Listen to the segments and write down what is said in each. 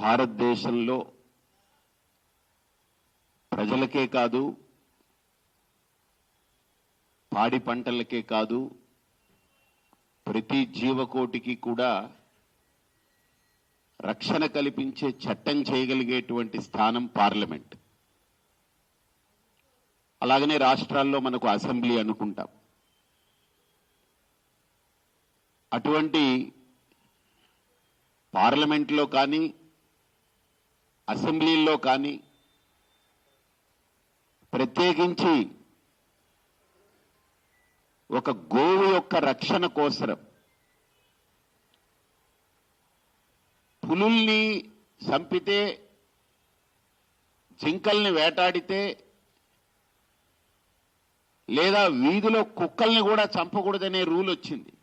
భారతదేశంలో ప్రజలకే కాదు, పాడి పంటలకే కాదు, ప్రతి జీవకోటికి కూడా రక్షణ కల్పించే చట్టం చేయగలిగేటువంటి స్థానం పార్లమెంట్. అలాగనే రాష్ట్రాల్లో మనకు అసెంబ్లీ అనుకుంటాం. అటువంటి పార్లమెంట్లో కానీ అసెంబ్లీల్లో కానీ ప్రత్యేకించి ఒక గోవు యొక్క రక్షణ కోసం పులుల్ని చంపితే, జింకల్ని వేటాడితే, లేదా వీధిలో కుక్కల్ని కూడా చంపకూడదనే రూల్ వచ్చింది.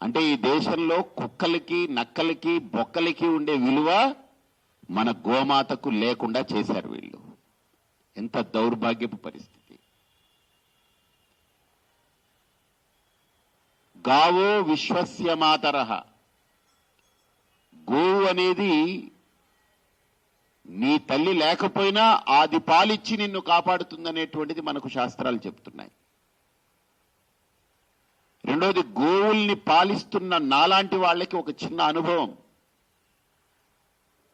అంటే ఈ దేశంలో కుక్కలకి, నక్కలకి, బొక్కలకి ఉండే విలువ మన గోమాతకు లేకుండా చేశారు వీళ్ళు. ఎంత దౌర్భాగ్యపు పరిస్థితి. గావో విశ్వస్య మాతరః. గోవు అనేది నీ తల్లి లేకపోయినా ఆది పాలిచ్చి నిన్ను కాపాడుతుందనేటువంటిది మనకు శాస్త్రాలు చెప్తున్నాయి. రెండోది, గోవుల్ని పాలిస్తున్న నాలాంటి వాళ్ళకి ఒక చిన్న అనుభవం.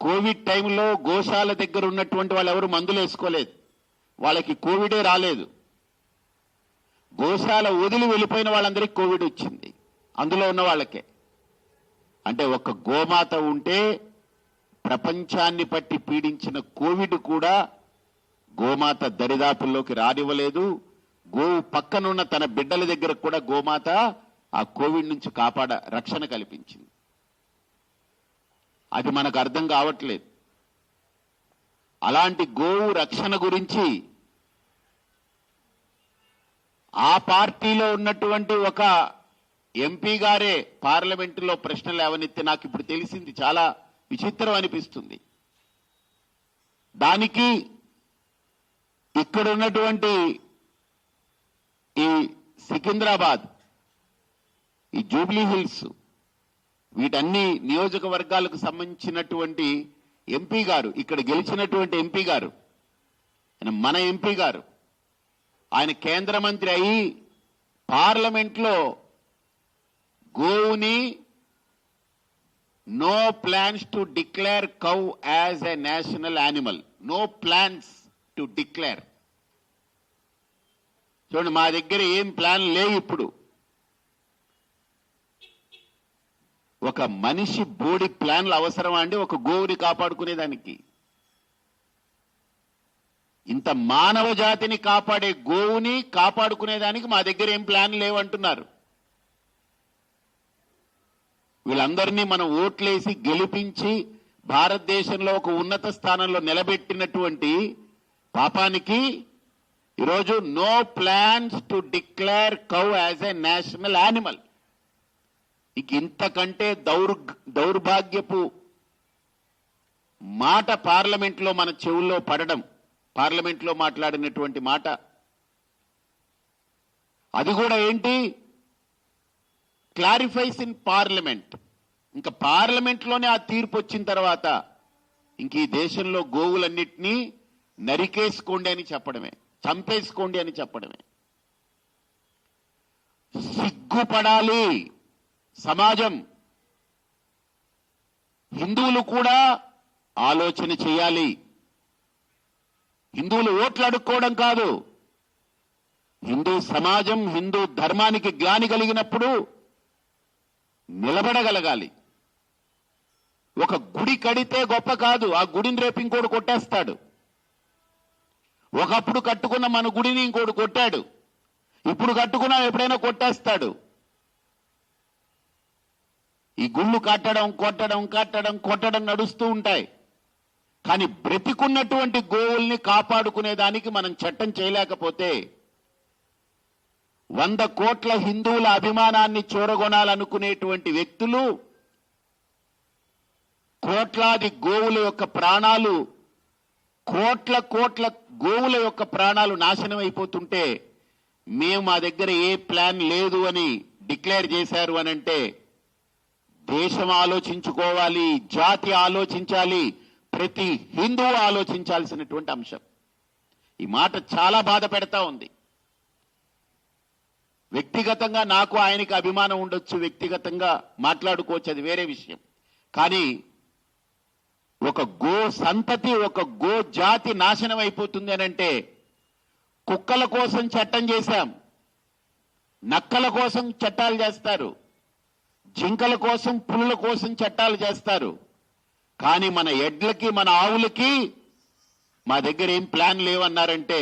కోవిడ్ టైంలో గోశాల దగ్గర ఉన్నటువంటి వాళ్ళు ఎవరు మందులు వేసుకోలేదు, వాళ్ళకి కోవిడే రాలేదు. గోశాల వదిలి వెళ్ళిపోయిన వాళ్ళందరికీ కోవిడ్ వచ్చింది, అందులో ఉన్న వాళ్ళకే. అంటే ఒక గోమాత ఉంటే ప్రపంచాన్ని పట్టి పీడించిన కోవిడ్ కూడా గోమాత దరిదాపుల్లోకి రానివ్వలేదు. గోవు పక్కనున్న తన బిడ్డల దగ్గర కూడా గోమాత ఆ కోవిడ్ నుంచి రక్షణ కల్పించింది. అది మనకు అర్థం కావట్లేదు. అలాంటి గోవు రక్షణ గురించి ఆ పార్టీలో ఉన్నటువంటి ఒక ఎంపీ గారే పార్లమెంటులో ప్రశ్నలు లేవనెత్తి నాకు ఇప్పుడు తెలిసింది, చాలా విచిత్రం అనిపిస్తుంది. దానికి ఇక్కడ ఉన్నటువంటి ఈ సికింద్రాబాద్, ఈ జూబ్లీ హిల్స్, వీటన్ని నియోజకవర్గాలకు సంబంధించినటువంటి ఎంపీ గారు, ఇక్కడ గెలిచినటువంటి ఎంపీ గారు, మన ఎంపీ గారు, ఆయన కేంద్ర మంత్రి అయి పార్లమెంట్లో గోవుని no plans to declare cow as a national animal, no plans to declare. చూడండి, మా దగ్గర ఏం ప్లాన్ లేవు. ఇప్పుడు ఒక మనిషి బోడి ప్లాన్లు అవసరమా అండి ఒక గోవుని కాపాడుకునేదానికి? ఇంత మానవ జాతిని కాపాడే గోవుని కాపాడుకునేదానికి మా దగ్గర ఏం ప్లాన్ లేవంటున్నారు. వీళ్ళందరినీ మనం ఓట్లేసి గెలిపించి భారతదేశంలో ఒక ఉన్నత స్థానంలో నిలబెట్టినటువంటి పాపానికి ఈరోజు no plans to declare cow as a national animal. ఇక ఇంతకంటే దౌర్భాగ్యపు మాట పార్లమెంట్లో మన చెవుల్లో పడడం, పార్లమెంట్లో మాట్లాడినటువంటి మాట. అది కూడా ఏంటి, క్లారిఫైస్ ఇన్ పార్లమెంట్. ఇంకా పార్లమెంట్లోనే ఆ తీర్పు వచ్చిన తర్వాత ఇంక ఈ దేశంలో గోవులన్నిటినీ నరికేసుకోండి అని చెప్పడమే, చంపేసుకోండి అని చెప్పడమే. సిగ్గుపడాలి సమాజం. హిందువులు కూడా ఆలోచన చేయాలి. హిందువులు ఓట్లు అడుక్కోవడం కాదు, హిందూ సమాజం హిందూ ధర్మానికి గ్లాని కలిగినప్పుడు నిలబడగలగాలి. ఒక గుడి కడితే గొప్ప కాదు, ఆ గుడిని రేపు ఇంకోటి కొట్టేస్తాడు. ఒకప్పుడు కట్టుకున్న మన గుడిని ఇంకోటి కొట్టాడు, ఇప్పుడు కట్టుకున్నా ఎప్పుడైనా కొట్టేస్తాడు. ఈ గుళ్ళు కట్టడం కొట్టడం కట్టడం కొట్టడం నడుస్తూ ఉంటాయి. కానీ బ్రతికున్నటువంటి గోవుల్ని కాపాడుకునేదానికి మనం చట్టం చేయలేకపోతే 100 కోట్ల హిందువుల అభిమానాన్ని చూరగొనాలనుకునేటువంటి వ్యక్తులు కోట్లాది గోవుల యొక్క ప్రాణాలు, కోట్ల గోవుల యొక్క ప్రాణాలు నాశనం అయిపోతుంటే మేము మా దగ్గర ఏ ప్లాన్ లేదు అని డిక్లేర్ చేశారు అనంటే దేశం ఆలోచించుకోవాలి, జాతి ఆలోచించాలి, ప్రతి హిందువు ఆలోచించాల్సినటువంటి అంశం. ఈ మాట చాలా బాధ పెడతా ఉంది. వ్యక్తిగతంగా నాకు ఆయనకి అభిమానం ఉండొచ్చు, వ్యక్తిగతంగా మాట్లాడుకోవచ్చు, అది వేరే విషయం. కానీ ఒక గో సంతతి, ఒక గో జాతి నాశనం అయిపోతుంది అనంటే, కుక్కల కోసం చట్టం చేశాం, నక్కల కోసం చట్టాలు చేస్తారు, జింకల కోసం పులుల కోసం చట్టాలు చేస్తారు. కానీ మన ఎడ్లకి, మన ఆవులకి మా దగ్గర ఏం ప్లాన్ లేవన్నారంటే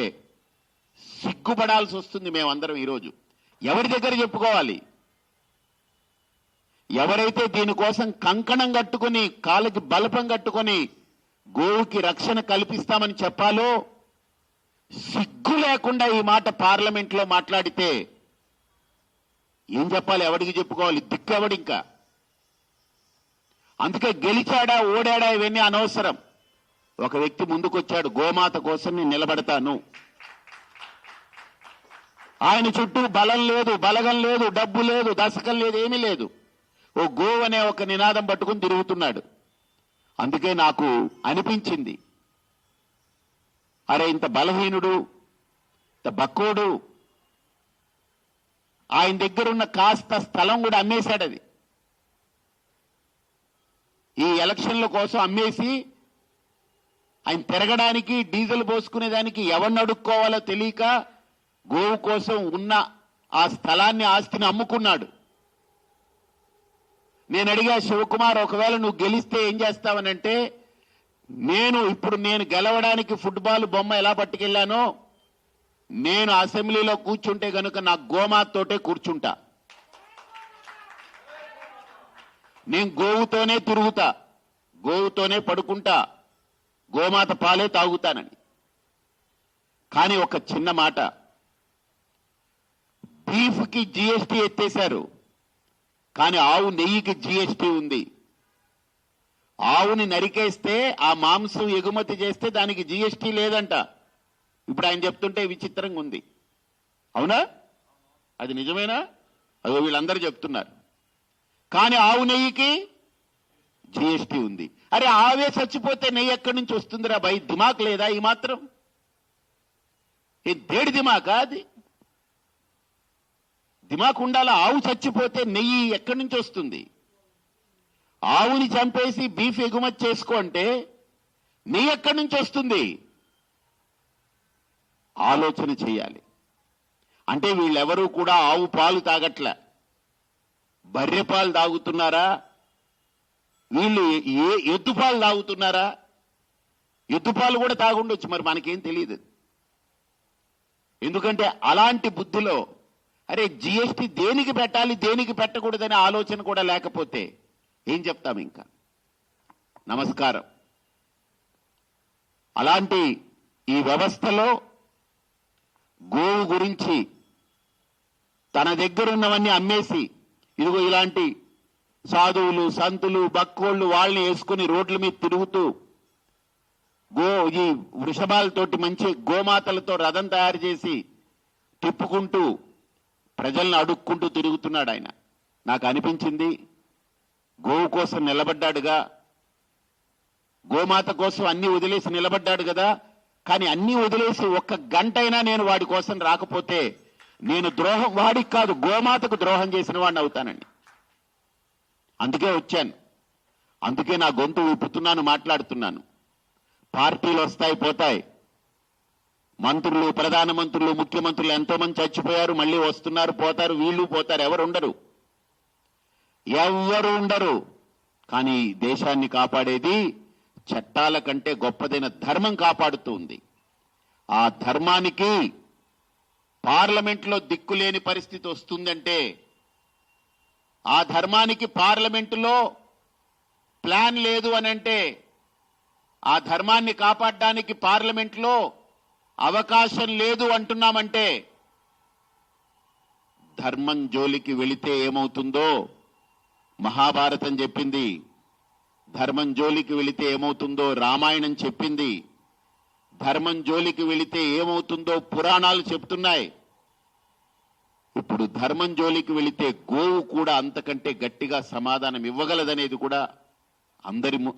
సిగ్గుపడాల్సి వస్తుంది మేమందరం. ఈరోజు ఎవరి దగ్గర చెప్పుకోవాలి? ఎవరైతే దీనికోసం కంకణం కట్టుకుని, కాళ్ళకి బలపం కట్టుకుని గోవుకి రక్షణ కల్పిస్తామని చెప్పాలో, సిగ్గు లేకుండా ఈ మాట పార్లమెంట్లో మాట్లాడితే ఏం చెప్పాలి? ఎవరికి చెప్పుకోవాలి? దిక్కెవడి ఇంకా? అందుకే గెలిచాడా ఓడాడా ఇవన్నీ అనవసరం. ఒక వ్యక్తి ముందుకొచ్చాడు, గోమాత కోసం నేను నిలబడతాను. ఆయన చుట్టూ బలం లేదు, బలగం లేదు, డబ్బు లేదు, దశకం లేదు, ఏమీ లేదు. ఓ గో అనే ఒక నినాదం పట్టుకుని తిరుగుతున్నాడు. అందుకే నాకు అనిపించింది, అరే ఇంత బలహీనుడు, ఇంత బక్కోడు, ఆయన దగ్గరున్న కాస్త స్థలం కూడా అమ్మేశాడు. అది ఈ ఎలక్షన్ల కోసం అమ్మేసి ఆయన తిరగడానికి, డీజిల్ పోసుకునేదానికి ఎవరిని అడుక్కోవాలో తెలియక గోవు కోసం ఉన్న ఆ స్థలాన్ని, ఆస్తిని అమ్ముకున్నాడు. నేను అడిగా, శివకుమార్ ఒకవేళ నువ్వు గెలిస్తే ఏం చేస్తావనంటే, ఇప్పుడు నేను గెలవడానికి ఫుట్బాల్ బొమ్మ ఎలా పట్టుకెళ్లానో, నేను అసెంబ్లీలో కూర్చుంటే కనుక నా గోమాతతోటే కూర్చుంటా, నేను గోవుతోనే తిరుగుతా, గోవుతోనే పడుకుంటా, గోమాత పాలే తాగుతానని. కానీ ఒక చిన్న మాట, బీఫ్కి జీఎస్టీ ఎత్తేశారు, కానీ ఆవు నెయ్యికి జీఎస్టీ ఉంది. ఆవుని నరికేస్తే, ఆ మాంసం ఎగుమతి చేస్తే దానికి జీఎస్టీ లేదంట. ఇప్పుడు ఆయన చెప్తుంటే విచిత్రంగా ఉంది. అవునా? అది నిజమేనా? అదో వీళ్ళందరూ చెప్తున్నారు. కానీ ఆవు నెయ్యికి జీఎస్టీ ఉంది. అరే ఆవే చచ్చిపోతే నెయ్యి ఎక్కడి నుంచి వస్తుందిరా భయ్? దిమాక్ లేదా ఈ మాత్రం? దేడి దిమాకా అది? దిమాక్ ఉండాలా? ఆవు చచ్చిపోతే నెయ్యి ఎక్కడి నుంచి వస్తుంది? ఆవుని చంపేసి బీఫ్ ఎగుమతి చేసుకో అంటే నెయ్యి ఎక్కడి నుంచి వస్తుంది? ఆలోచన చేయాలి. అంటే వీళ్ళెవరూ కూడా ఆవు పాలు తాగట్లే, బర్రె పాలు తాగుతున్నారా? వీళ్ళు ఎద్దు పాలు తాగుతున్నారా? ఎద్దు పాలు కూడా తాగుండొచ్చు, మరి మనకేం తెలియదు. ఎందుకంటే అలాంటి బుద్ధిలో, అరే జీఎస్టీ దేనికి పెట్టాలి, దేనికి పెట్టకూడదనే ఆలోచన కూడా లేకపోతే ఏం చెప్తాం ఇంకా? నమస్కారం. అలాంటి ఈ వ్యవస్థలో గోవు గురించి తన దగ్గరున్నవన్నీ అమ్మేసి, ఇదిగో ఇలాంటి సాధువులు, సంతులు, బక్కోళ్ళు వాళ్ళని వేసుకుని రోడ్ల మీద తిరుగుతూ, ఈ వృషభాలతోటి, మంచి గోమాతలతో రథం తయారు చేసి తిప్పుకుంటూ ప్రజల్ని అడుక్కుంటూ తిరుగుతున్నాడు ఆయన. నాకు అనిపించింది, గోవు కోసం నిలబడ్డాడుగా, గోమాత కోసం అన్ని వదిలేసి నిలబడ్డాడు కదా, కానీ అన్ని వదిలేసి ఒక్క గంటైనా నేను వాడి కోసం రాకపోతే నేను ద్రోహం, వాడికి కాదు గోమాతకు ద్రోహం చేసిన వాడిని అవుతానండి. అందుకే వచ్చాను, అందుకే నా గొంతు విప్పుతున్నాను, మాట్లాడుతున్నాను. పార్టీలు వస్తాయి పోతాయి, మంత్రులు, ప్రధానమంత్రులు, ముఖ్యమంత్రులు ఎంతో మంది చచ్చిపోయారు, మళ్ళీ వస్తున్నారు, పోతారు, వీళ్ళు పోతారు, ఎవరు ఉండరు. కానీ దేశాన్ని కాపాడేది చట్టాల కంటే గొప్పదైన ధర్మం కాపాడుతుంది. ఆ ధర్మానికి పార్లమెంట్లో దిక్కులేని పరిస్థితి వస్తుందంటే, ఆ ధర్మానికి పార్లమెంటులో ప్లాన్ లేదు అనంటే, ఆ ధర్మాన్ని కాపాడడానికి పార్లమెంట్లో అవకాశం లేదు అంటున్నామంటే, ధర్మం జోలికి వెళితే ఏమవుతుందో మహాభారతం చెప్పింది, ధర్మం జోలికి వెళితే ఏమవుతుందో రామాయణం చెప్పింది, ధర్మం జోలికి వెళితే ఏమవుతుందో పురాణాలు చెప్తున్నాయి. ఇప్పుడు ధర్మం జోలికి వెళితే గోవు కూడా అంతకంటే గట్టిగా సమాధానం ఇవ్వగలదనేది కూడా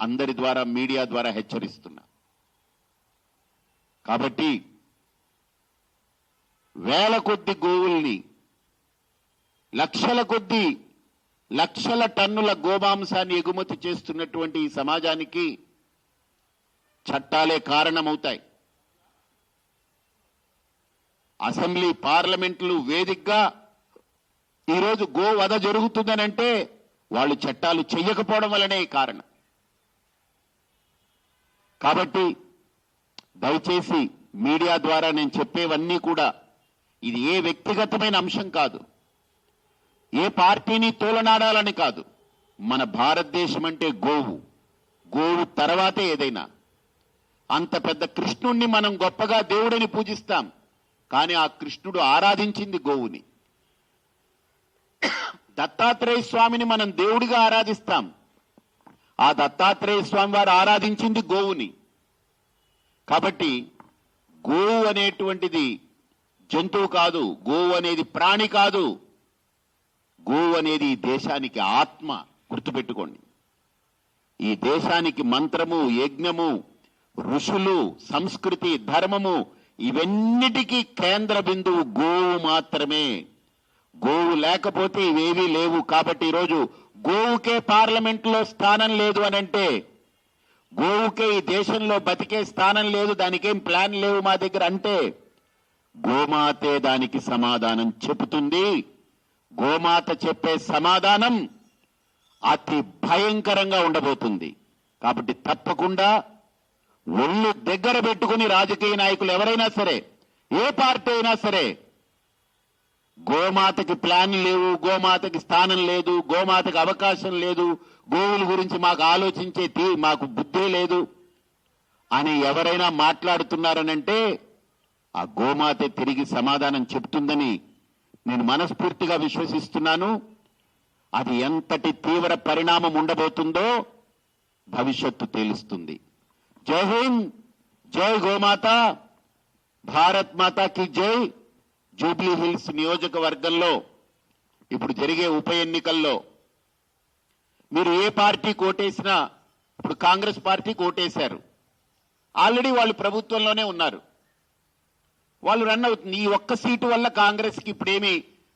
అందరి ద్వారా మీడియా ద్వారా హెచ్చరిస్తున్నా. కాబట్టి వేల కొద్ది గోవుల్ని, లక్షల టన్నుల గోమాంసాన్ని ఎగుమతి చేస్తున్నటువంటి ఈ సమాజానికి చట్టాలే కారణమవుతాయి. అసెంబ్లీ పార్లమెంట్లు వేదికగా ఈరోజు గోవధ జరుగుతుందనంటే వాళ్ళు చట్టాలు చెయ్యకపోవడం వల్లనే కారణం. కాబట్టి దయచేసి మీడియా ద్వారా నేను చెప్పేవన్నీ కూడా ఇది ఏ వ్యక్తిగతమైన అంశం కాదు, ఏ పార్టీని తోలనాడాలని కాదు. మన భారతదేశం అంటే గోవు తర్వాతే ఏదైనా. అంత పెద్ద కృష్ణుణ్ణి మనం గొప్పగా దేవుడిని పూజిస్తాం, కానీ ఆ కృష్ణుడు ఆరాధించింది గోవుని. దత్తాత్రేయ స్వామిని మనం దేవుడిగా ఆరాధిస్తాం, ఆ దత్తాత్రేయ స్వామి వారు ఆరాధించింది గోవుని. కాబట్టి గోవు అనేటువంటిది జంతువు కాదు, గోవు అనేది ప్రాణి కాదు, గోవు అనేది ఈ దేశానికి ఆత్మ. గుర్తుపెట్టుకోండి, ఈ దేశానికి మంత్రము, యజ్ఞము, ఋషులు, సంస్కృతి, ధర్మము ఇవన్నిటికీ కేంద్ర బిందువు గోవు మాత్రమే. గోవు లేకపోతే ఇవేవీ లేవు. కాబట్టి ఈరోజు గోవుకే పార్లమెంట్లో స్థానం లేదు అనంటే, గోవుకే ఈ దేశంలో బతికే స్థానం లేదు, దానికేం ప్లాన్ లేవు మా దగ్గర అంటే, గోమాతే దానికి సమాధానం చెబుతుంది. గోమాత చెప్పే సమాధానం అతి భయంకరంగా ఉండబోతుంది. కాబట్టి తప్పకుండా ఒళ్ళు దగ్గర పెట్టుకుని రాజకీయ నాయకులు ఎవరైనా సరే, ఏ పార్టీ అయినా సరే, గోమాతకి ప్లాన్ లేవు, గోమాతకి స్థానం లేదు, గోమాతకి అవకాశం లేదు, గోవుల గురించి మాకు ఆలోచించే మాకు బుద్ధి లేదు అని ఎవరైనా మాట్లాడుతున్నారనంటే ఆ గోమాతే తిరిగి సమాధానం చెప్తుందని నేను మనస్ఫూర్తిగా విశ్వసిస్తున్నాను. అది ఎంతటి తీవ్ర పరిణామం ఉండబోతుందో భవిష్యత్తు తేలుస్తుంది. జై హింద్, జై గోమాత, భారత్ మాతాకి జై. జూబ్లీ హిల్స్ నియోజకవర్గంలో ఇప్పుడు జరిగే ఉప ఎన్నికల్లో మీరు ఏ పార్టీకి ఓటేసినా, ఇప్పుడు కాంగ్రెస్ పార్టీకి ఓటేశారు, ఆల్రెడీ వాళ్ళు ప్రభుత్వంలోనే ఉన్నారు, వాళ్ళు రన్ అవుతుంది. ఈ ఒక్క సీటు వల్ల కాంగ్రెస్కి ఇప్పుడేమి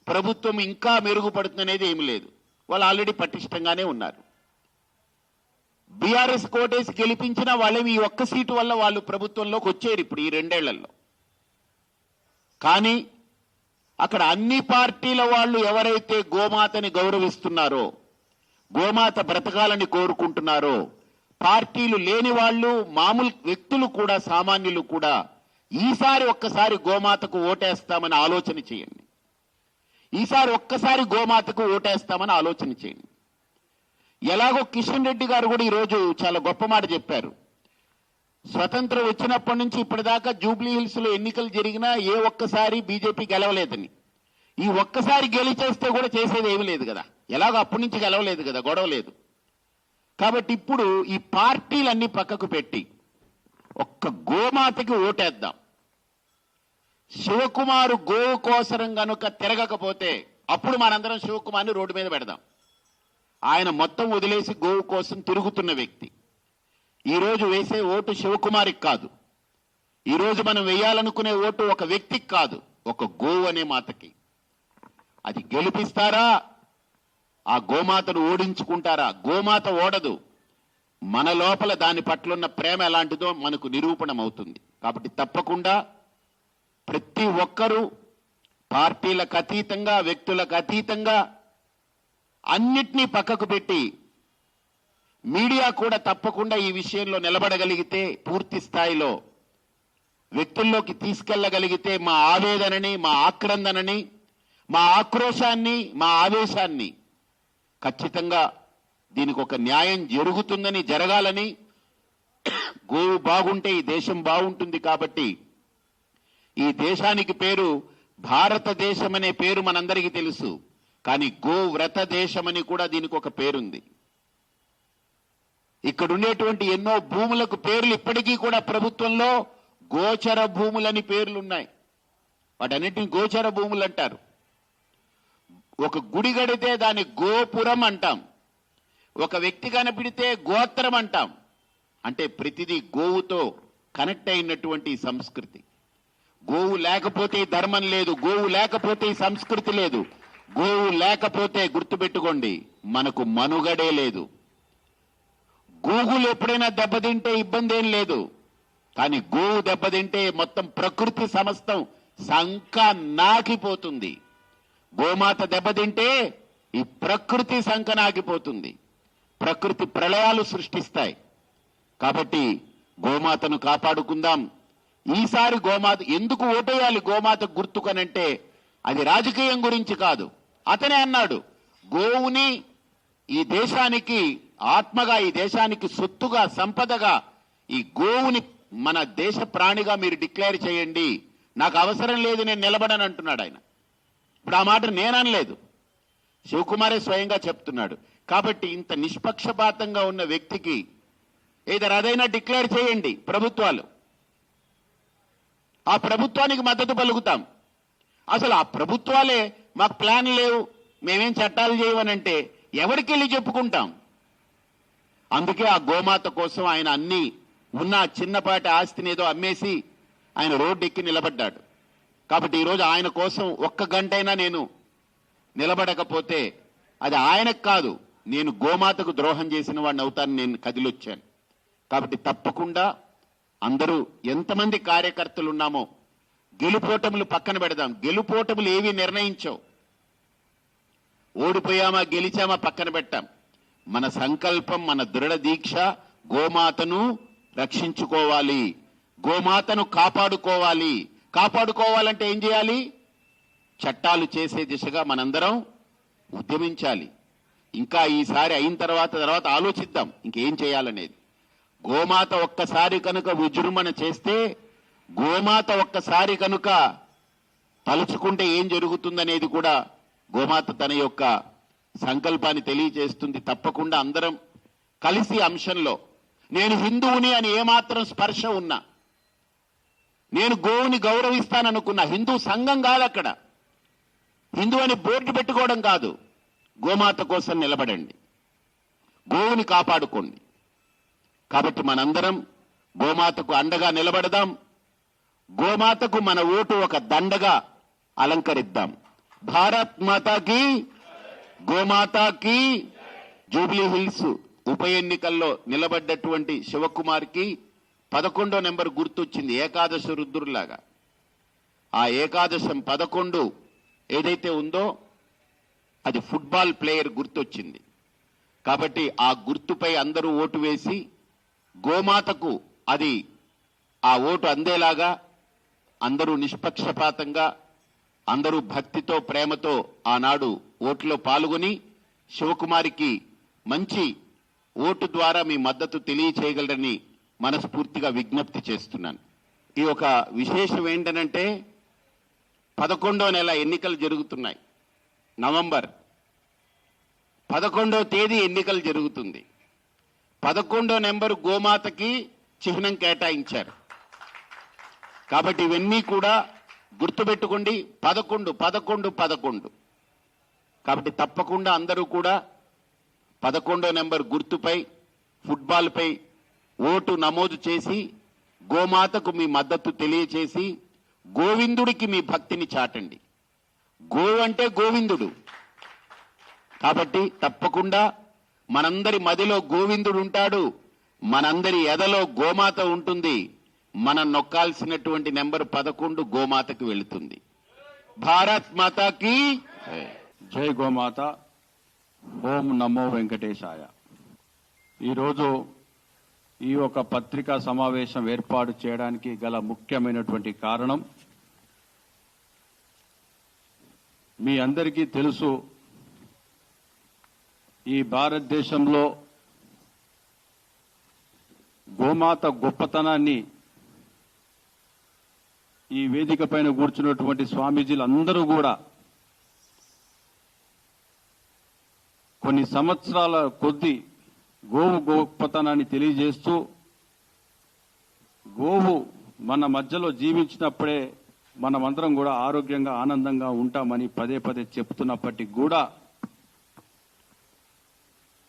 ప్రభుత్వం ఇంకా మెరుగుపడుతుందనేది ఏమి లేదు, వాళ్ళు ఆల్రెడీ పటిష్టంగానే ఉన్నారు. బీఆర్ఎస్ కోటేసి గెలిపించిన వాళ్ళేమి ఈ ఒక్క సీటు వల్ల వాళ్ళు ప్రభుత్వంలోకి వచ్చారు ఇప్పుడు ఈ 2 ఏళ్లలో. కానీ అక్కడ అన్ని పార్టీల వాళ్ళు ఎవరైతే గోమాతని గౌరవిస్తున్నారో, గోమాత బ్రతకాలని కోరుకుంటున్నారో, పార్టీలు లేని వాళ్ళు, మామూలు వ్యక్తులు కూడా, సామాన్యులు కూడా ఈసారి ఒక్కసారి గోమాతకు ఓటేస్తామని ఆలోచన చేయండి. ఈసారి ఒక్కసారి గోమాతకు ఓటేస్తామని ఆలోచన చేయండి. ఎలాగో కిషన్ రెడ్డి గారు కూడా ఈరోజు చాలా గొప్ప మాట చెప్పారు. స్వతంత్రం వచ్చినప్పటి నుంచి ఇప్పటిదాకా జూబ్లీ హిల్స్ లో ఎన్నికలు జరిగినా ఏ ఒక్కసారి బీజేపీ గెలవలేదని. ఈ ఒక్కసారి గెలిచేస్తే కూడా చేసేది ఏమీ లేదు కదా, ఎలాగో అప్పటి నుంచి గెలవలేదు కదా, గొడవ లేదు. కాబట్టి ఇప్పుడు ఈ పార్టీలన్నీ పక్కకు పెట్టి ఒక్క గోమాతకి ఓటేద్దాం. శివకుమారు గోవు కోసరం గనుక తిరగకపోతే అప్పుడు మనందరం శివకుమార్ని రోడ్డు మీద పెడదాం. ఆయన మొత్తం వదిలేసి గోవు కోసం తిరుగుతున్న వ్యక్తి. ఈరోజు వేసే ఓటు శివకుమారికి కాదు, ఈరోజు మనం వేయాలనుకునే ఓటు ఒక వ్యక్తికి కాదు, ఒక గోవు అనే మాతకి. అది గెలిపిస్తారా, ఆ గోమాతను ఓడించుకుంటారా? గోమాత ఓడదు, మన లోపల దాని పట్ల ఉన్న ప్రేమ ఎలాంటిదో మనకు నిరూపణం అవుతుంది. కాబట్టి తప్పకుండా ప్రతి ఒక్కరూ పార్టీలకు అతీతంగా, వ్యక్తులకు అతీతంగా అన్నిటినీ పక్కకు పెట్టి, మీడియా కూడా తప్పకుండా ఈ విషయంలో నిలబడగలిగితే, పూర్తి స్థాయిలో వ్యక్తుల్లోకి తీసుకెళ్లగలిగితే మా ఆవేదనని, మా ఆక్రందనని, మా ఆక్రోశాన్ని, మా ఆవేశాన్ని, ఖచ్చితంగా దీనికి ఒక న్యాయం జరుగుతుందని, జరగాలని. గోవు బాగుంటే ఈ దేశం బాగుంటుంది. కాబట్టి ఈ దేశానికి పేరు భారతదేశం అనే పేరు మనందరికీ తెలుసు, కానీ గోవ్రత దేశమని కూడా దీనికి ఒక పేరుంది. ఇక్కడ ఉండేటువంటి ఎన్నో భూములకు పేర్లు ఇప్పటికీ కూడా ప్రభుత్వంలో గోచర భూములని పేర్లున్నాయి. వాటన్నిటిని గోచర భూములు అంటారు. ఒక గుడి కడితే దాన్ని గోపురం అంటాం, ఒక వ్యక్తి కనపిడితే గోత్రం అంటాం. అంటే ప్రతిదీ గోవుతో కనెక్ట్ అయినటువంటి సంస్కృతి. గోవు లేకపోతే ధర్మం లేదు, గోవు లేకపోతే సంస్కృతి లేదు, గోవు లేకపోతే గుర్తుపెట్టుకోండి మనకు మనుగడే లేదు. గూగుల్ ఎప్పుడైనా దెబ్బతింటే ఇబ్బంది ఏం లేదు, కానీ గోవు దెబ్బతింటే మొత్తం ప్రకృతి సమస్తం సంక నాకిపోతుంది. గోమాత దెబ్బతింటే ఈ ప్రకృతి సంక నాకిపోతుంది, ప్రకృతి ప్రళయాలు సృష్టిస్తాయి. కాబట్టి గోమాతను కాపాడుకుందాం. ఈసారి గోమాత ఎందుకు ఓటేయాలి గోమాత గుర్తుకనంటే అది రాజకీయం గురించి కాదు. అతనే అన్నాడు గోవుని ఈ దేశానికి ఆత్మగా, ఈ దేశానికి సొత్తుగా, సంపదగా ఈ గోవుని మన దేశ ప్రాణిగా మీరు డిక్లేర్ చేయండి, నాకు అవసరం లేదు, నేను నిలబడని అంటున్నాడు ఆయన. ఇప్పుడు ఆ మాట నేననలేదు, శివకుమారే స్వయంగా చెప్తున్నాడు. కాబట్టి ఇంత నిష్పక్షపాతంగా ఉన్న వ్యక్తికి ఏదైనా అదైనా డిక్లేర్ చేయండి ప్రభుత్వాలు, ఆ ప్రభుత్వానికి మద్దతు పలుకుతాం. అసలు ఆ ప్రభుత్వాలే మాకు ప్లాన్ లేవు, మేమేం చట్టాలు చేయవనంటే ఎవరికి వెళ్ళి చెప్పుకుంటాం? అందుకే ఆ గోమాత కోసం ఆయన అన్ని ఉన్న చిన్నపాటి ఆస్తిని ఏదో అమ్మేసి ఆయన రోడ్డు ఎక్కి నిలబడ్డాడు. కాబట్టి ఈరోజు ఆయన కోసం ఒక్క గంటైనా నేను నిలబడకపోతే అది ఆయనకు కాదు, నేను గోమాతకు ద్రోహం చేసిన వాడిని అవుతానని నేను కదిలొచ్చాను. కాబట్టి తప్పకుండా అందరూ ఎంతమంది కార్యకర్తలు ఉన్నామో గెలుపోటములు పక్కన పెడదాం. గెలుపోటములు ఏవి నిర్ణయించవు, ఓడిపోయామా గెలిచామా పక్కన పెట్టాం. మన సంకల్పం, మన దృఢ దీక్ష గోమాతను రక్షించుకోవాలి, గోమాతను కాపాడుకోవాలి. కాపాడుకోవాలంటే ఏం చేయాలి? చట్టాలు చేసే దిశగా మనందరం ఉద్యమించాలి. ఇంకా ఈసారి అయిన తర్వాత ఆలోచిద్దాం ఇంకేం చేయాలనేది. గోమాత ఒక్కసారి కనుక విజృంభణ చేస్తే, గోమాత ఒక్కసారి కనుక తలుచుకుంటే ఏం జరుగుతుందనేది కూడా గోమాత తన యొక్క సంకల్పాన్ని తెలియజేస్తుంది. తప్పకుండా అందరం కలిసి అంశంలో, నేను హిందువుని అని ఏమాత్రం స్పర్శ ఉన్నా, నేను గోవుని గౌరవిస్తాననుకున్నా, హిందూ సంఘం కాదు అక్కడ, హిందూ అని బోర్డు పెట్టుకోవడం కాదు, గోమాత కోసం నిలబడండి, గోవుని కాపాడుకోండి. కాబట్టి మనందరం గోమాతకు అండగా నిలబడదాం, గోమాతకు మన ఓటు ఒక దండగా అలంకరిద్దాం. భారత్ మాతాకి, గోమాతాకి. జూబ్లీ హిల్స్ ఉప ఎన్నికల్లో నిలబడ్డటువంటి శివకుమార్కి 11వ నెంబర్ గుర్తొచ్చింది, ఏకాదశ రుద్రులాగా. ఆ ఏకాదశం 11 ఏదైతే ఉందో అది ఫుట్బాల్ ప్లేయర్ గుర్తొచ్చింది. కాబట్టి ఆ గుర్తుపై అందరూ ఓటు వేసి గోమాతకు అది ఆ ఓటు అందేలాగా అందరూ నిష్పక్షపాతంగా, అందరూ భక్తితో, ప్రేమతో ఆనాడు ఓటులో పాల్గొని శివకుమారికి మంచి ఓటు ద్వారా మీ మద్దతు తెలియచేయగలరని మనస్ఫూర్తిగా విజ్ఞప్తి చేస్తున్నాను. ఈ ఒక విశేషం ఏంటనంటే 11వ నెల ఎన్నికలు జరుగుతున్నాయి, నవంబర్ 11వ తేదీ ఎన్నికలు జరుగుతుంది. 11వ నెంబర్ గోమాతకి చిహ్నం కేటాయించారు. కాబట్టి ఇవన్నీ కూడా గుర్తుపెట్టుకోండి, 11 11 11. కాబట్టి తప్పకుండా అందరూ కూడా 11వ నెంబర్ గుర్తుపై, ఫుట్బాల్ పై ఓటు నమోదు చేసి గోమాతకు మీ మద్దతు తెలియచేసి గోవిందుడికి మీ భక్తిని చాటండి. గోవు అంటే గోవిందుడు. కాబట్టి తప్పకుండా మనందరి మదిలో గోవిందుడు ఉంటాడు, మనందరి ఎదలో గోమాత ఉంటుంది. మనం నొక్కాల్సినటువంటి నెంబర్ 11 గోమాతకి వెళుతుంది. భారత్ మాతాకి జై గోమాత. ఓం నమో వెంకటేశాయ. ఈరోజు ఈ ఒక పత్రికా సమావేశం ఏర్పాటు చేయడానికి గల ముఖ్యమైనటువంటి కారణం, మీ అందరికీ తెలుసు, ఈ భారతదేశంలో గోమాత గొప్పతనాన్ని ఈ వేదిక పైన కూర్చున్నటువంటి స్వామీజీలందరూ కూడా కొన్ని సంవత్సరాల కొద్దీ గోవు గొప్పతనాన్ని తెలియజేస్తూ, గోవు మన మధ్యలో జీవించినప్పుడే మనమందరం కూడా ఆరోగ్యంగా ఆనందంగా ఉంటామని పదే పదే చెప్తున్నప్పటికీ కూడా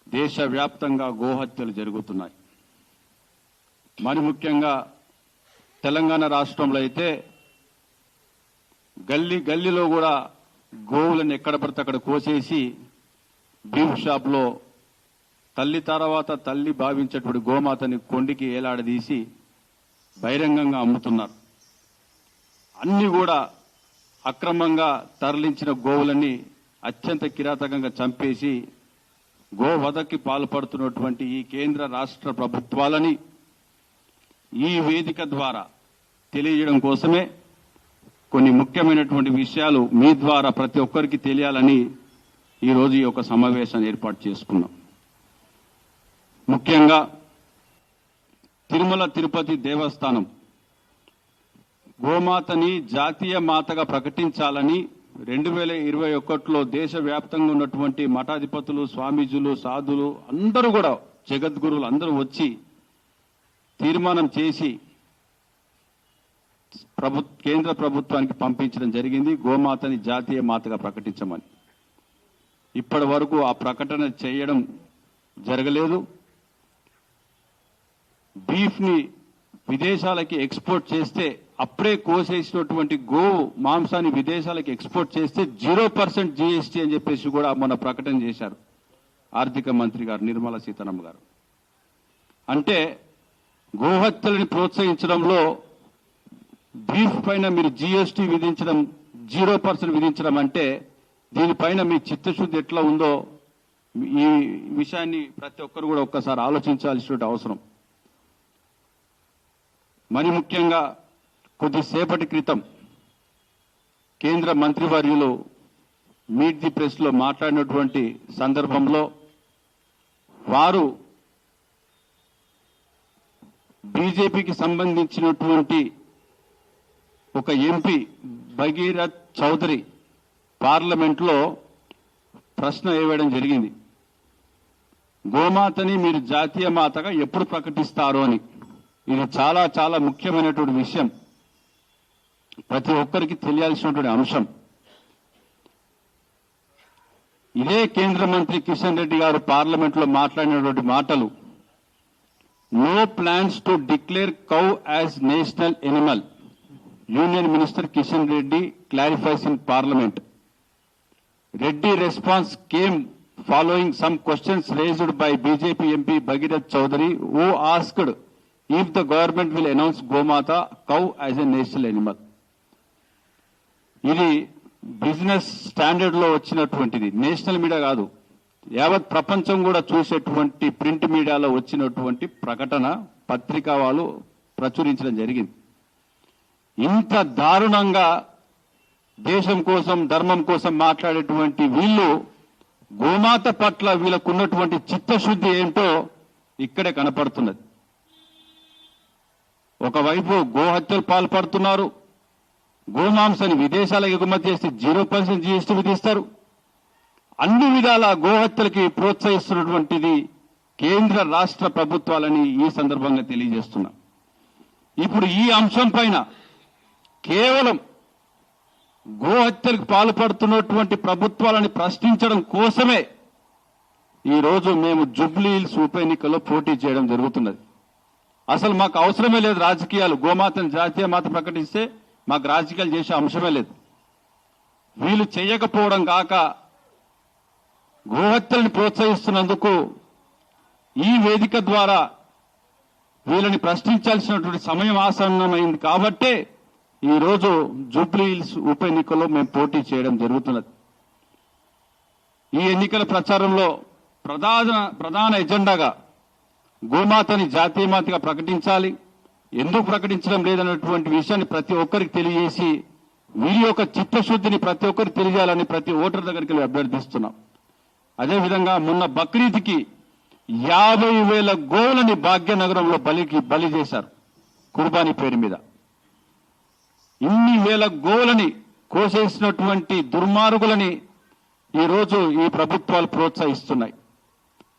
దేశవ్యాప్తంగా గోహత్యలు జరుగుతున్నాయి. మరి ముఖ్యంగా తెలంగాణ రాష్ట్రంలో అయితే గల్లీలో కూడా గోవులను ఎక్కడ పడితే అక్కడ కోసేసి బీఫ్ షాప్లో తల్లి తర్వాత తల్లి భావించేటువంటి గోమాతని కొండికి ఏలాడదీసి బహిరంగంగా అమ్ముతున్నారు. అన్ని కూడా అక్రమంగా తరలించిన గోవులని అత్యంత కిరాతకంగా చంపేసి గోవధకి పాల్పడుతున్నటువంటి ఈ కేంద్ర రాష్ట్ర ప్రభుత్వాలని ఈ వేదిక ద్వారా తెలియజేయడం కోసమే కొన్ని ముఖ్యమైనటువంటి విషయాలు మీ ద్వారా ప్రతి ఒక్కరికి తెలియాలని ఈరోజు ఈ యొక్క సమావేశాన్ని ఏర్పాటు చేసుకున్నాం. ముఖ్యంగా తిరుమల తిరుపతి దేవస్థానం గోమాతని జాతీయ మాతగా ప్రకటించాలని 2021లో దేశవ్యాప్తంగా ఉన్నటువంటి మఠాధిపతులు, స్వామీజులు, సాధులు అందరూ కూడా జగద్గురువులు అందరూ వచ్చి తీర్మానం చేసి కేంద్ర ప్రభుత్వానికి పంపించడం జరిగింది. గోమాతని జాతీయ మాతగా ప్రకటించమని. ఇప్పటి వరకు ఆ ప్రకటన చేయడం జరగలేదు. బీఫ్ ని విదేశాలకి ఎక్స్పోర్ట్ చేస్తే అప్పుడే కోసేసినటువంటి గోవు మాంసాన్ని విదేశాలకు ఎక్స్పోర్ట్ చేస్తే 0% జీఎస్టీ అని చెప్పేసి కూడా మొన్న ప్రకటన చేశారు ఆర్థిక మంత్రి గారు నిర్మలా సీతారామన్ గారు. అంటే గోహత్యలని ప్రోత్సహించడంలో బీఫ్ పైన మీరు జీఎస్టీ విధించడం 0% విధించడం అంటే దీనిపైన మీ చిత్తశుద్ధి ఎట్లా ఉందో ఈ విషయాన్ని ప్రతి ఒక్కరు కూడా ఒక్కసారి ఆలోచించాల్సిన అవసరం. మరి ముఖ్యంగా కొద్దిసేపటి క్రితం కేంద్ర మంత్రివర్యులు మీట్ ది ప్రెస్ లో మాట్లాడినటువంటి సందర్భంలో వారు బీజేపీకి సంబంధించినటువంటి ఒక ఎంపీ భగీరథ్ చౌదరి పార్లమెంట్లో ప్రశ్న వేయడం జరిగింది. గోమాతని మీరు జాతీయ మాతగా ఎప్పుడు ప్రకటిస్తారు అని. ఇది చాలా చాలా ముఖ్యమైనటువంటి విషయం, ప్రతి ఒక్కరికి తెలియాల్సినటువంటి అంశం. ఇదే కేంద్ర మంత్రి కిషన్ రెడ్డి గారు పార్లమెంట్లో మాట్లాడినటువంటి మాటలు, no plans to declare cow as national animal. Union minister Kishan Reddy clarifies in parliament. Reddy response came following some questions raised by BJP MP Bhagirath Chaudhary, who asked if the government will announce Gomata cow as a national animal. ఇది business standard లో వచ్చినటువంటిది, national media కాదు, యావత్ ప్రపంచం కూడా చూసేటువంటి print మీడియాలో వచ్చినటువంటి ప్రకటన పత్రికా వాళ్ళు ప్రచురించడం జరిగింది. ఇంత దారుణంగా దేశం కోసం ధర్మం కోసం మాట్లాడేటువంటి వీళ్ళు గోమాత పట్ల వీళ్ళకున్నటువంటి చిత్తశుద్ధి ఏంటో ఇక్కడే కనపడుతున్నది. ఒకవైపు గోహత్యలు పాల్పడుతున్నారు, గోమాంసాన్ని విదేశాలకు ఎగుమతి చేస్తే 0% జీఎస్టీ విధిస్తారు. అన్ని విధాల గోహత్యలకి ప్రోత్సహిస్తున్నటువంటిది కేంద్ర రాష్ట్ర ప్రభుత్వాలని ఈ సందర్భంగా తెలియజేస్తున్నా. ఇప్పుడు ఈ అంశం పైన కేవలం గోహత్యలకు పాల్పడుతున్నటువంటి ప్రభుత్వాలని ప్రశ్నించడం కోసమే ఈరోజు మేము జూబ్లీ హిల్స్ ఉప ఎన్నికల్లో పోటీ చేయడం జరుగుతున్నది. అసలు మాకు అవసరమే లేదు రాజకీయాలు. గోమాతను జాతీయ మాత ప్రకటిస్తే మాకు రాజకీయాలు చేసే అంశమే లేదు. వీళ్ళు చేయకపోవడం కాక గోహత్యలను ప్రోత్సహిస్తున్నందుకు ఈ వేదిక ద్వారా వీళ్ళని ప్రశ్నించాల్సినటువంటి సమయం ఆసన్నమైంది కాబట్టే ఈరోజు జూబ్లీ హిల్స్ ఉప ఎన్నికల్లో మేము పోటీ చేయడం జరుగుతున్నది. ఈ ఎన్నికల ప్రచారంలో ప్రధాన ఎజెండాగా గోమాతని జాతీయ మాతగా ప్రకటించాలి, ఎందుకు ప్రకటించడం లేదన్నటువంటి విషయాన్ని ప్రతి ఒక్కరికి తెలియజేసి వీరి యొక్క చిత్తశుద్ధిని ప్రతి ఒక్కరికి తెలియజేయాలని ప్రతి ఓటర్ దగ్గరికి వెళ్ళి అభ్యర్థిస్తున్నాం. అదేవిధంగా మొన్న బక్రీద్కి 50,000 గోవులని భాగ్యనగరంలో బలి చేశారు కుర్బానీ పేరు మీద. ఇన్ని వేల గోవులని కోసేసినటువంటి దుర్మార్గులని ఈరోజు ఈ ప్రభుత్వాలు ప్రోత్సహిస్తున్నాయి.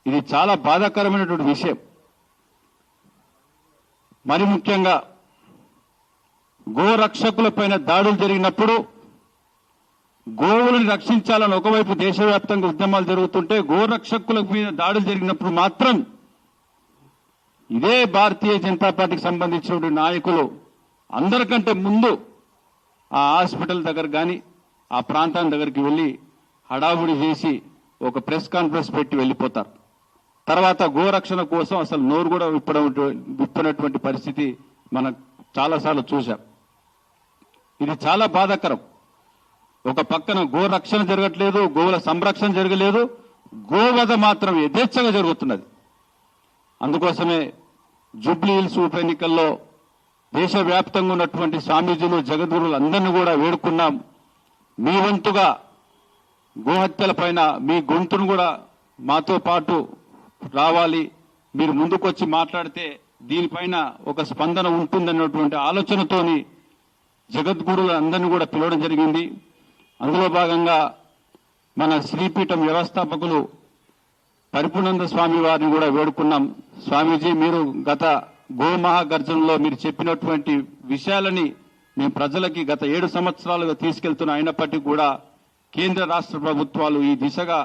ఇది చాలా బాధాకరమైనటువంటి విషయం. మరి ముఖ్యంగా గోరక్షకులపైన దాడులు జరిగినప్పుడు గోవులను రక్షించాలని ఒకవైపు దేశవ్యాప్తంగా ఉద్యమాలు జరుగుతుంటే గోరక్షకుల మీద దాడులు జరిగినప్పుడు మాత్రం ఇదే భారతీయ జనతా పార్టీకి సంబంధించినటువంటి నాయకులు అందరికంటే ముందు ఆ హాస్పిటల్ దగ్గర కానీ ఆ ప్రాంతం దగ్గరికి వెళ్లి హడావుడి చేసి ఒక ప్రెస్ కాన్ఫరెన్స్ పెట్టి వెళ్ళిపోతారు. తర్వాత గోరక్షణ కోసం అసలు నోరు కూడా విప్పనటువంటి పరిస్థితి మనం చాలాసార్లు చూశాం. ఇది చాలా బాధాకరం. ఒక పక్కన గోరక్షణ జరగట్లేదు, గోవుల సంరక్షణ జరగలేదు, గోవధ మాత్రం యథేచ్ఛగా జరుగుతున్నది. అందుకోసమే జూబ్లీ హిల్స్ ఉప ఎన్నికల్లో దేశవ్యాప్తంగా ఉన్నటువంటి స్వామీజీలు జగద్గురులు అందరినీ కూడా వేడుకున్నాం. మీ వంతుగా గోహత్యల పైన మీ గొంతును కూడా మాతో పాటు రావాలి, మీరు ముందుకొచ్చి మాట్లాడితే దీనిపైన ఒక స్పందన ఉంటుందన్నటువంటి ఆలోచనతోని జగద్గురులు అందరినీ కూడా పిలవడం జరిగింది. అందులో భాగంగా మన శ్రీపీఠం వ్యవస్థాపకులు పరిపూర్ణానంద స్వామి వారిని కూడా వేడుకున్నాం. స్వామీజీ, మీరు గత గోమహాగర్జనలో మీరు చెప్పినటువంటి విషయాలని మేము ప్రజలకి గత 7 సంవత్సరాలుగా తీసుకెళ్తున్న అయినప్పటికీ కూడా కేంద్ర రాష్ట్ర ప్రభుత్వాలు ఈ దిశగా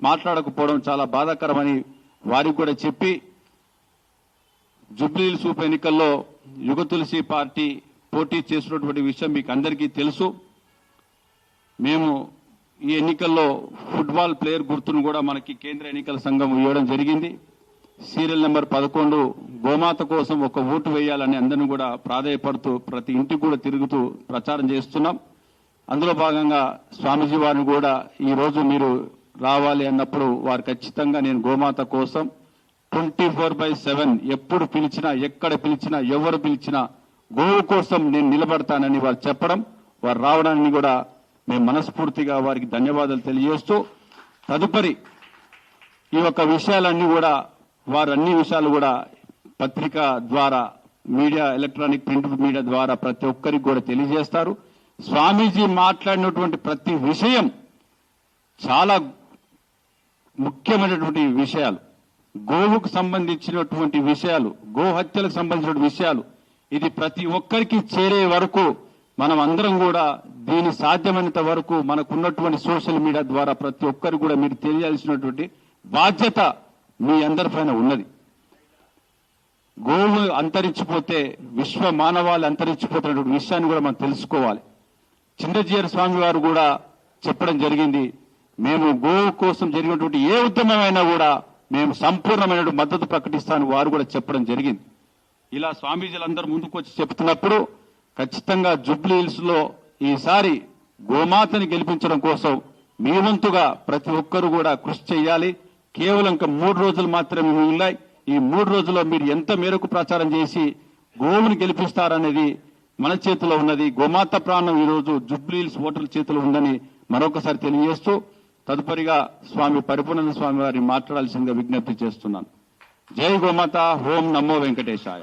మాట్లాడకపోవడం చాలా బాధాకరమని వారికి కూడా చెప్పి జూబ్లీ హిల్స్ ఉప ఎన్నికల్లో యుగ తులసి పార్టీ పోటీ చేసినటువంటి విషయం మీకు అందరికీ తెలుసు. మేము ఈ ఎన్నికల్లో ఫుట్బాల్ ప్లేయర్ గుర్తును కూడా మనకి కేంద్ర ఎన్నికల సంఘం ఇవ్వడం జరిగింది. సీరియల్ నెంబర్ 11 గోమాత కోసం ఒక ఓటు వేయాలని అందరినీ కూడా ప్రాధాయపడుతూ ప్రతి ఇంటికి కూడా తిరుగుతూ ప్రచారం చేస్తున్నాం. అందులో భాగంగా స్వామీజీ వారిని కూడా ఈ రోజు మీరు రావాలి అన్నప్పుడు వారు ఖచ్చితంగా నేను గోమాత కోసం 24/7 ఎప్పుడు పిలిచినా, ఎక్కడ పిలిచినా, ఎవరు పిలిచినా గోవు కోసం నేను నిలబడతానని వారు చెప్పడం, వారు రావడాన్ని కూడా మేము మనస్ఫూర్తిగా వారికి ధన్యవాదాలు తెలియజేస్తూ తదుపరి ఈ యొక్క విషయాలన్నీ కూడా వారు అన్ని విషయాలు కూడా పత్రిక ద్వారా, మీడియా, ఎలక్ట్రానిక్ ప్రింట్ మీడియా ద్వారా ప్రతి ఒక్కరికి కూడా తెలియజేస్తారు. స్వామీజీ మాట్లాడినటువంటి ప్రతి విషయం చాలా ముఖ్యమైనటువంటి విషయాలు, గోవుకు సంబంధించినటువంటి విషయాలు, గోహత్యలకు సంబంధించిన విషయాలు, ఇది ప్రతి ఒక్కరికి చేరే వరకు మనం అందరం కూడా దీని సాధ్యమైనంత వరకు మనకున్నటువంటి సోషల్ మీడియా ద్వారా ప్రతి ఒక్కరికి కూడా మీరు తెలియాల్సినటువంటి బాధ్యత మీ అందరిపైన ఉన్నది. గోవు అంతరించిపోతే విశ్వ మానవాళి అంతరించిపోతున్నటువంటి విషయాన్ని కూడా మనం తెలుసుకోవాలి. చిన్నజీయర్ స్వామి వారు కూడా చెప్పడం జరిగింది, మేము గోవు కోసం జరిగినటువంటి ఏ ఉద్యమమైనా కూడా మేము సంపూర్ణమైన మద్దతు ప్రకటిస్తామని వారు కూడా చెప్పడం జరిగింది. ఇలా స్వామీజీలందరూ ముందుకు వచ్చి చెప్తున్నప్పుడు ఖచ్చితంగా జూబ్లీ హిల్స్ లో ఈసారి గోమాతని గెలిపించడం కోసం మీ వంతుగా ప్రతి ఒక్కరు కూడా కృషి చేయాలి. కేవలం ఇంకా 3 రోజులు మాత్రమే మిగిలాయి. ఈ 3 రోజుల్లో మీరు ఎంత మేరకు ప్రచారం చేసి గోవుని గెలిపిస్తారనేది మన చేతిలో ఉన్నది. గోమాత ప్రాణం ఈ రోజు జూబ్లీ హిల్స్ ఓటర్ల చేతిలో ఉందని మరొకసారి తెలియజేస్తూ తదుపరిగా స్వామి పరిపూర్ణానంద స్వామి వారిని మాట్లాడాల్సిందిగా విజ్ఞప్తి చేస్తున్నాను. జై గోమాత, ఓం నమో వెంకటేశాయ.